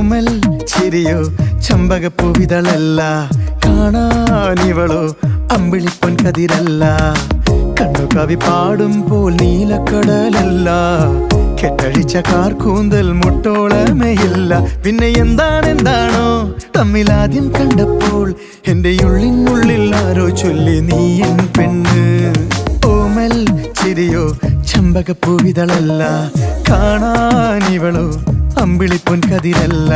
ഓമൽ ചിരിയോ ചമ്പകപ്പൂവിതളല്ല, കാണാനിവളോ അമ്പിളിപ്പൊൻ കതിരല്ല. കണ്ണു കവി പാടുമ്പോൾ നീലക്കടലല്ല, കെട്ടഴിച്ച കാർക്കൂന്തൽ മുട്ടോളമേയില്ല. പിന്നെ എന്താണെന്താണോ തമ്മിലാദ്യം കണ്ടപ്പോൾ എന്റെ ഉള്ളിനുള്ളിൽ ആരോ ചൊല്ലി നീ എൻ പെണ്ണ്. ഓമൽ ചിരിയോ ചമ്പകപ്പൂവിതളല്ല, കാണാനിവളോ അമ്പിളിപ്പൊൻ കതിരല്ല.